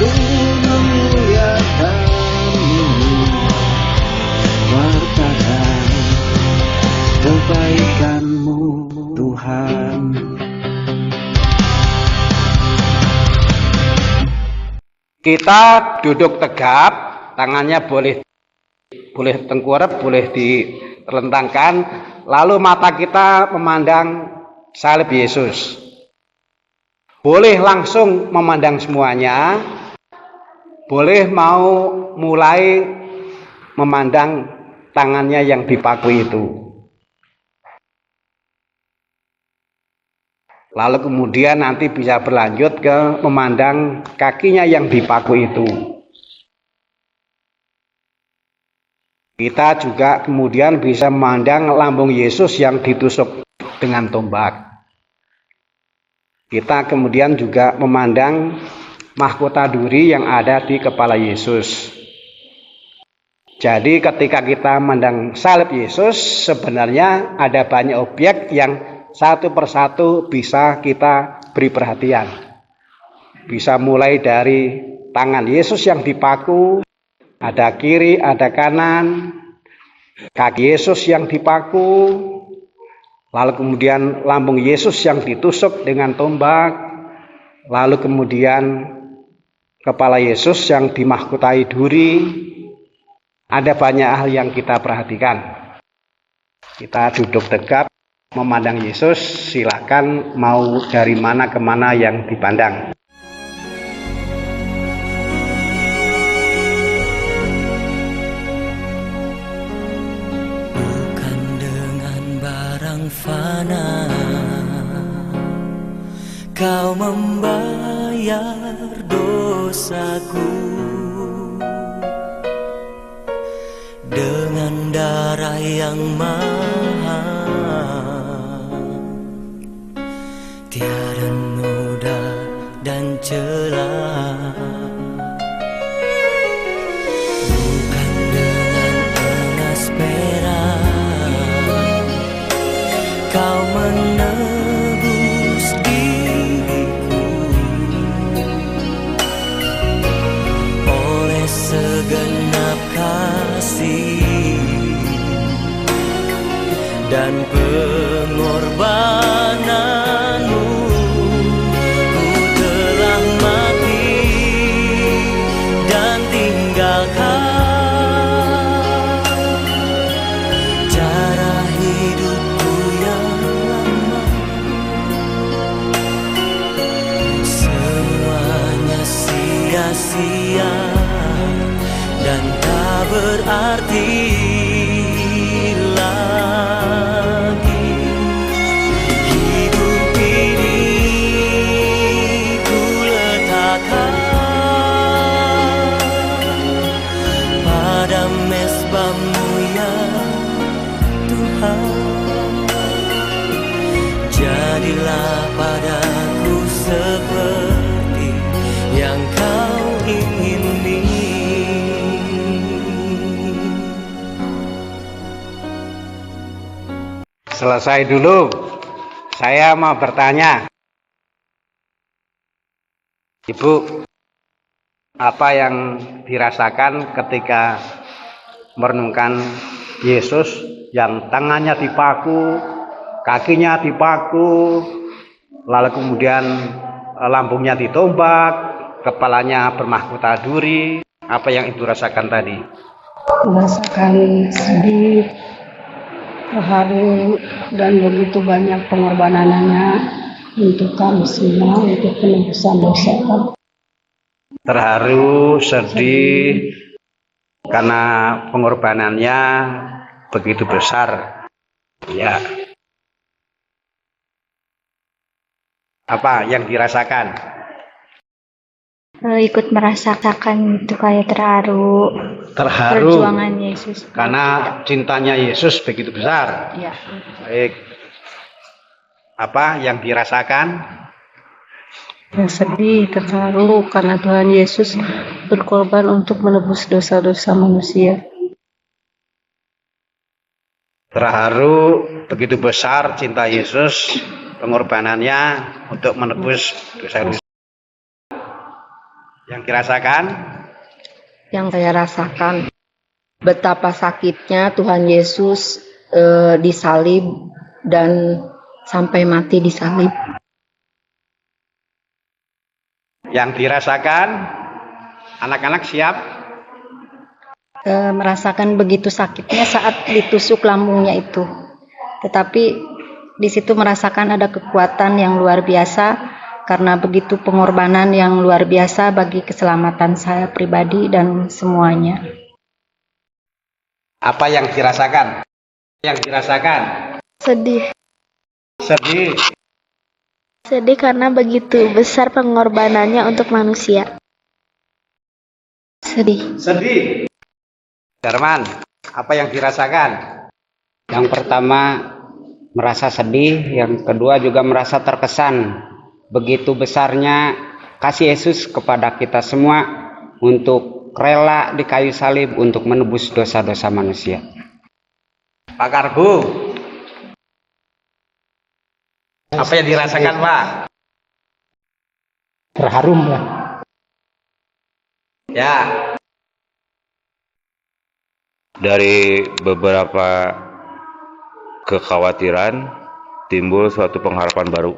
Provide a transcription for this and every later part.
memuliakan-Mu, wartakan kebaikan-Mu Tuhan. Kita duduk tegap, tangannya boleh tengkurap, boleh ditelentangkan, lalu mata kita memandang salib Yesus. Boleh langsung memandang semuanya, boleh mau mulai memandang tangannya yang dipaku itu. Lalu kemudian nanti bisa berlanjut ke memandang kakinya yang dipaku itu. Kita juga kemudian bisa memandang lambung Yesus yang ditusuk dengan tombak. Kita kemudian juga memandang mahkota duri yang ada di kepala Yesus. Jadi ketika kita memandang salib Yesus, sebenarnya ada banyak objek yang satu persatu bisa kita beri perhatian. Bisa mulai dari tangan Yesus yang dipaku, ada kiri, ada kanan, kaki Yesus yang dipaku, lalu kemudian lambung Yesus yang ditusuk dengan tombak, lalu kemudian kepala Yesus yang dimahkotai duri. Ada banyak hal yang kita perhatikan. Kita duduk tegap, memandang Yesus, silakan mau dari mana ke mana yang dipandang. Bukan dengan barang fana Kau membayar dosaku, dengan darah yang mahal, tiada noda dan celah. Bukan dengan emas perak Kau menebus diriku, oleh segenap kasih dan pengorbananmu, ku telah mati dan tinggalkan cara hidupku yang lama. Semuanya sia-sia dan tak berarti lagi. Hidup ini ku letakkan pada mezbah-Mu ya Tuhan. Jadilah padaku seperti yang Kau ingini. Selesai dulu. Saya mau bertanya. Ibu, apa yang dirasakan ketika merenungkan Yesus yang tangannya dipaku, kakinya dipaku, lalu kemudian lambungnya ditombak, kepalanya bermahkota duri? Apa yang Ibu rasakan tadi? Merasakan sedih, terharu, dan begitu banyak pengorbanannya untuk kami semua, untuk penebusan dosa kami. Terharu, sedih, karena pengorbanannya begitu besar. Ya. Apa yang dirasakan? Ikut merasakan itu, kayak terharu perjuangan Yesus karena cintanya Yesus begitu besar. Ya. Baik. Apa yang dirasakan? Sedih, terharu karena Tuhan Yesus berkorban untuk menebus dosa-dosa manusia. Terharu begitu besar cinta Yesus, pengorbanannya untuk menebus dosa-dosa. Yang dirasakan? Yang saya rasakan betapa sakitnya Tuhan Yesus disalib dan sampai mati disalib. Yang dirasakan? Anak-anak siap? Merasakan begitu sakitnya saat ditusuk lambungnya itu. Tetapi di situ merasakan ada kekuatan yang luar biasa karena begitu pengorbanan yang luar biasa bagi keselamatan saya pribadi dan semuanya. Apa yang dirasakan? Yang dirasakan? Sedih. Sedih. Sedih karena begitu besar pengorbanannya untuk manusia. Sedih. Sedih. Darman, apa yang dirasakan? Yang pertama merasa sedih, yang kedua juga merasa terkesan begitu besarnya kasih Yesus kepada kita semua untuk rela di kayu salib untuk menebus dosa-dosa manusia. Pak Karbu, apa yang dirasakan Pak? Terharu lah. Ya. Dari beberapa kekhawatiran timbul suatu pengharapan baru.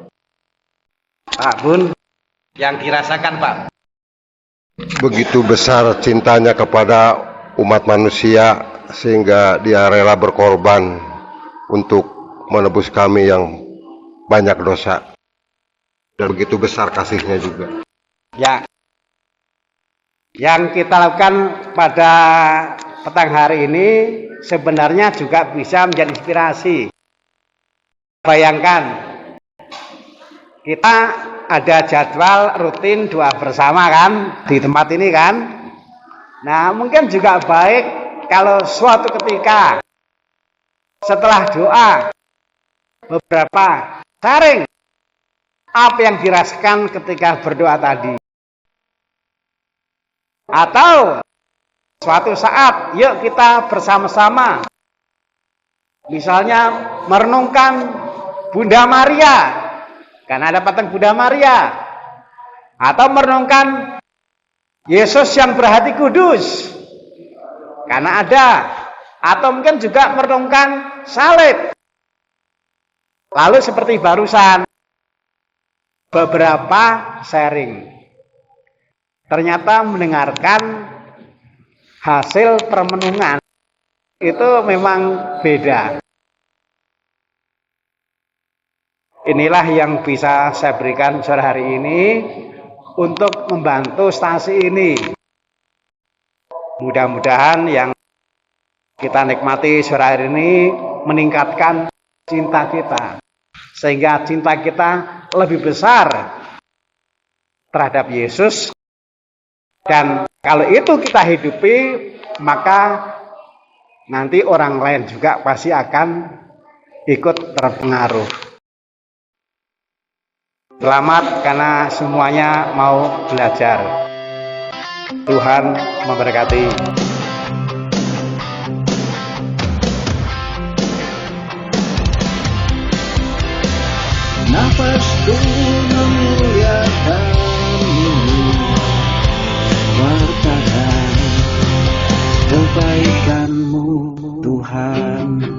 Pak Bun, yang dirasakan Pak? Begitu besar cintanya kepada umat manusia sehingga dia rela berkorban untuk menebus kami yang banyak dosa. Dan begitu besar kasihnya juga. Ya. Yang kita lakukan pada petang hari ini sebenarnya juga bisa menjadi inspirasi. Bayangkan, kita ada jadwal rutin doa bersama kan di tempat ini kan. Nah, mungkin juga baik kalau suatu ketika setelah doa beberapa sharing apa yang dirasakan ketika berdoa tadi. Atau suatu saat yuk kita bersama-sama misalnya merenungkan Bunda Maria, karena ada patung Bunda Maria, atau merenungkan Yesus yang berhati kudus, karena ada, atau mungkin juga merenungkan salib. Lalu seperti barusan beberapa sharing, ternyata mendengarkan hasil permenungan itu memang beda. Inilah yang bisa saya berikan sore hari ini untuk membantu stasi ini. Mudah-mudahan yang kita nikmati sore hari ini meningkatkan cinta kita, sehingga cinta kita lebih besar terhadap Yesus. Dan kalau itu kita hidupi, maka nanti orang lain juga pasti akan ikut terpengaruh. Selamat karena semuanya mau belajar. Tuhan memberkati. Nafasku memuliakanmu, bertahan kebaikanmu Tuhan.